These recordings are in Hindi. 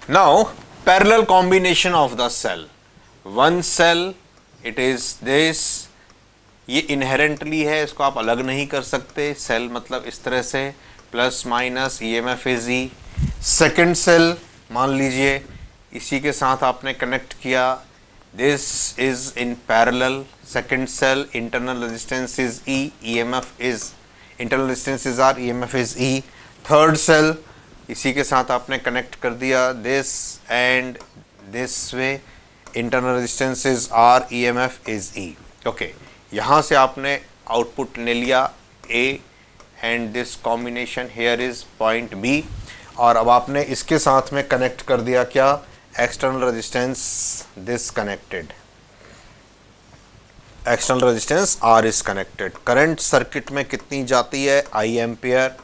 Now, parallel combination of the cell. One cell, it is this. ये इनहेरेंटली है, इसको आप अलग नहीं कर सकते. सेल मतलब इस तरह से plus minus EMF is E. Second cell मान लीजिए इसी के साथ आपने कनेक्ट किया. This is in parallel. Second cell internal resistance is E, EMF is internal resistance is R, EMF is E. Third cell इसी के साथ आपने कनेक्ट कर दिया. This and this way internal resistance is R, EMF is E. Okay, यहाँ से आपने आउटपुट ले लिया A and this combination here is point B. और अब आपने इसके साथ में कनेक्ट कर दिया क्या, external resistance. This connected, external resistance R is connected. Current circuit में कितनी जाती है, I ampere.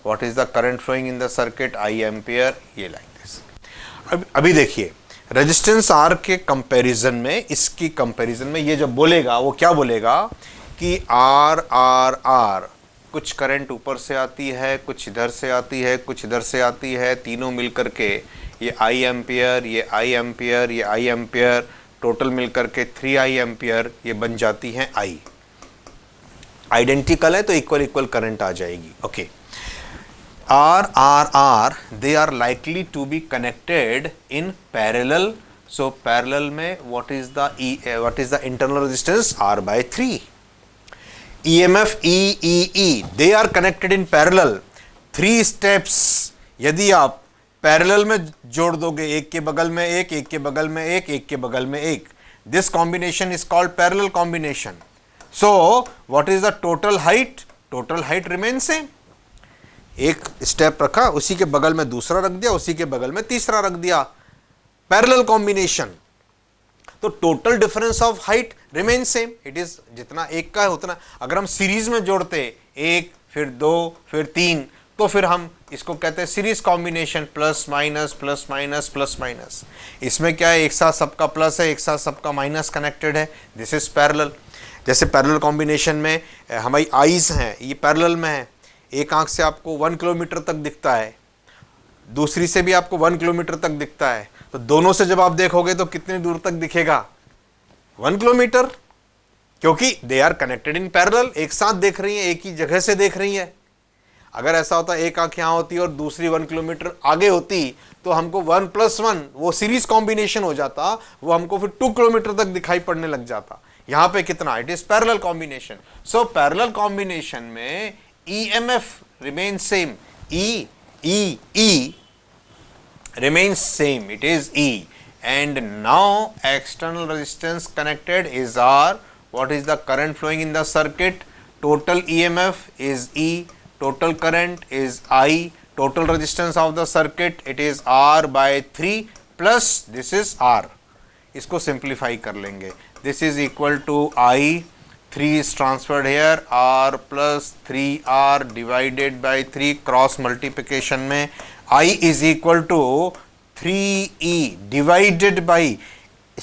What is the current flowing in the circuit, I ampere. ये लाइक दिस. अभी देखिए रेजिस्टेंस R के कंपैरिजन में, इसकी कंपैरिजन में ये जब बोलेगा वो क्या बोलेगा कि R R R, कुछ करंट ऊपर से आती है, कुछ इधर से आती है, कुछ इधर से आती है, तीनों मिलकर के ये I एम्पियर, ये I एम्पियर, ये I एम्पियर, टोटल मिलकर के 3I एम्पियर ये बन जाती हैं I. आइडेंटिकल है तो इक्वल इक्वल करंट आ जाएगी. Okay, R R R, they are likely to be connected in parallel. So parallel में what is the internal resistance, R by 3. EMF E E E, they are connected in parallel. 3 steps यदि आप parallel में जोड़ दोगे, एक के बगल में एक, एक के बगल में एक, एक के बगल में एक, this combination is called parallel combination. So what is the total height? Total height remains same. एक स्टेप रखा, उसी के बगल में दूसरा रख दिया, उसी के बगल में तीसरा रख दिया. पैरेलल कॉम्बिनेशन, तो total difference of height remain same. It is जितना एक का है उतना. अगर हम सीरीज में जोड़ते एक फिर दो फिर तीन, तो फिर हम इसको कहते हैं series combination. Plus minus plus minus plus minus. इसमें क्या है, एक साथ सबका प्लस है, एक साथ सबका माइनस कनेक्टेड है. This is parallel. जैसे पैरेलल कॉम्बिनेशन में हमारी आईज हैं, ये पैरेलल में है. एक आंख से आपको 1 किलोमीटर तक दिखता है, दूसरी से भी आपको 1 किलोमीटर तक दिखता है. तो दोनों से जब आप देखोगे तो कितनी दूर तक दिखेगा, 1 किलोमीटर, क्योंकि they are connected in parallel. एक साथ देख रही हैं, एक ही जगह से देख रही हैं. अगर ऐसा होता एक आंख यहाँ होती और दूसरी 1 किलोमीटर आगे होती तो हमको 1 + 1 वो सीरीज कॉम्बिनेशन हो जाता, वो हमको फिर 2 किलोमीटर तक दिखाई पड़ने लग जाता. यहाँ पे कितना, it is parallel combination. So parallel combination में EMF remains same. E remains same. It is E. And now external resistance connected is R. What is the current flowing in the circuit? Total EMF is E. Total current is I. Total resistance of the circuit, it is R by 3 plus this is R. इसको simplify कर लेंगे. This is equal to I. 3 is transferred here, R plus 3R divided by 3 cross multiplication में I is equal to 3E divided by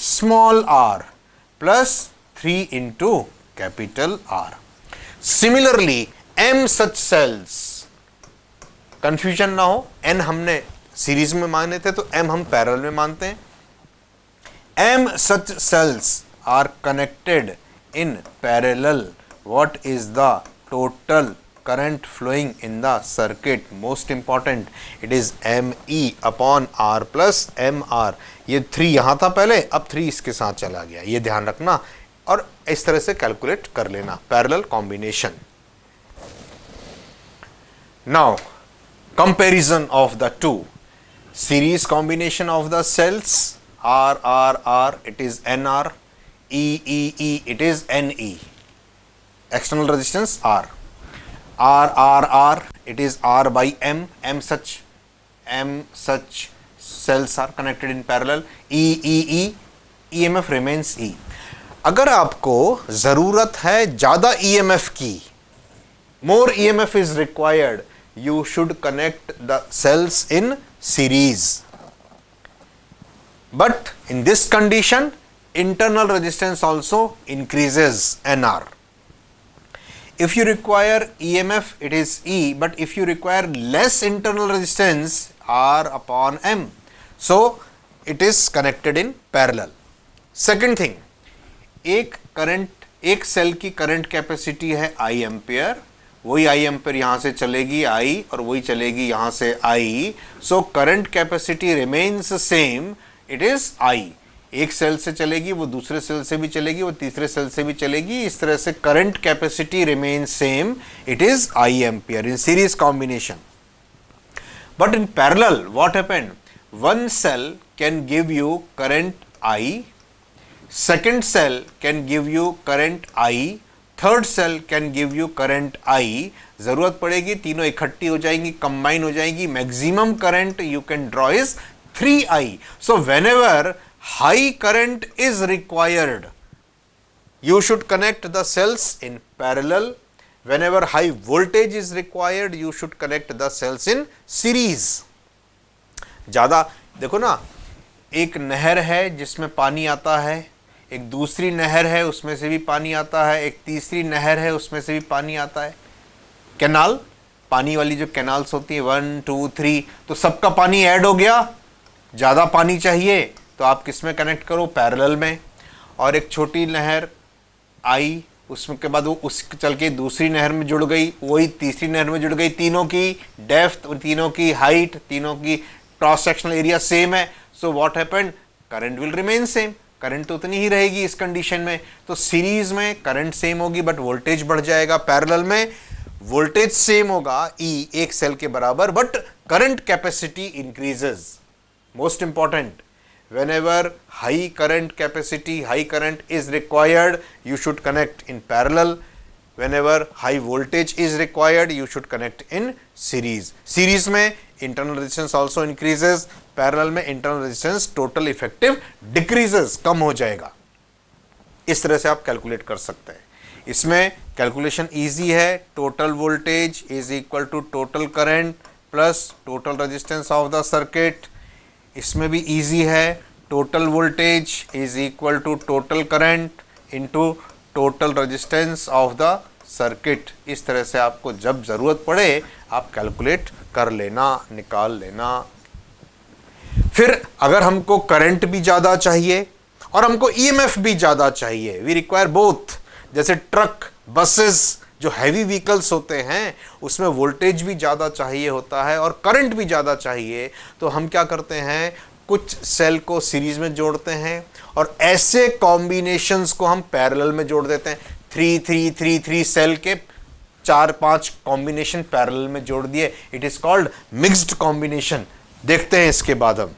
small r plus 3 into capital R. Similarly, M such cells, confusion ना हो, N हमने सीरीज में माने थे तो M हम पैरेलल में मानते हैं. M such cells are connected in parallel. What is the total current flowing in the circuit? Most important, it is ME upon R plus MR. ये 3 यहाँ था पहले, अब 3 इसके साथ चला गया, ये ध्यान रखना और इस तरह से कैलकुलेट कर लेना. Parallel combination. Now comparison of the two. Series combination of the cells, R R R, it is NR. E E E, it is NE. External resistance R. R R R, it is R by M. M such cells are connected in parallel. E E E, EMF remains E. अगर आपको जरूरत है ज्यादा EMF की, more EMF is required, you should connect the cells in series. But in this condition, internal resistance also increases NR. If you require EMF, it is E, but if you require less internal resistance, R upon M. So it is connected in parallel. Second thing, एक सेल की करंट कैपेसिटी है I एम्पियर, वही I एम्पियर यहां से चलेगी I और वही चलेगी यहां से I, so current capacity remains same, it is I। एक सेल से चलेगी, वो दूसरे सेल से भी चलेगी, वो तीसरे सेल से भी चलेगी, इस तरह से current capacity remains same, it is I ampere in series combination. But in parallel what happened, one cell can give you current I, second cell can give you current I, third cell can give you current I, जरूरत पड़ेगी तीनों इकट्ठी हो जाएंगी, कंबाइन हो जाएंगी, maximum current you can draw is 3I। So whenever high current is required you should connect the cells in parallel, whenever high voltage is required you should connect the cells in series। ज्यादा देखो ना, एक नहर है जिसमें पानी आता है, एक दूसरी नहर है उसमें से भी पानी आता है, एक तीसरी नहर है उसमें से भी पानी आता है, कैनाल, पानी वाली जो कैनाल्स होती है 1 2 3, तो सबका पानी ऐड हो गया, ज़्यादा पानी चाहिए तो आप किस में कनेक्ट करो, पैरेलल में। और एक छोटी नहर आई, उसमें के बाद वो उस चल के दूसरी नहर में जुड़ गई, वही तीसरी नहर में जुड़ गई, तीनों की डेप्थ, तीनों की हाइट, तीनों की क्रॉस सेक्शनल एरिया सेम है, so what happened, current will remain same, current तो उतनी ही रहेगी इस कंडीशन में। तो सीरीज में करंट सेम होगी बट वोल्टेज बढ़ जाएगा, पैरेलल में वोल्टेज सेम होगा E एक सेल के बराबर but current capacity increases. Most important, whenever high current capacity, high current is required, you should connect in parallel, whenever high voltage is required you should connect in series। series में internal resistance also increases, parallel में internal resistance total effective decreases, कम हो जाएगा। इस तरह से आप कैलकुलेट कर सकते हैं। इसमें कैलकुलेशन इजी है, total voltage is equal to total current plus total resistance of the circuit. इसमें भी इजी है, total voltage is equal to total current into total resistance of the circuit. इस तरह से आपको जब ज़रूरत पड़े आप कैलकुलेट कर लेना, निकाल लेना। फिर अगर हमको करंट भी ज़्यादा चाहिए और हमको ईएमएफ भी ज़्यादा चाहिए, वी रिक्वायर बोथ। जैसे ट्रक, बसेस जो हैवी व्हीकल्स होते हैं उसमें वोल्टेज भी ज़्यादा चाहिए होता है और करंट भी ज़्यादा चाहिए, तो हम क्या करते हैं, कुछ सेल को सीरीज में जोड़ते हैं और ऐसे कॉम्बिनेशंस को हम पैरेलल में जोड़ देते हैं। 3 सेल के 4-5 कॉम्बिनेशन पैरेलल में जोड़ दिए, it is called mixed combination. देखते हैं इसके बाद हम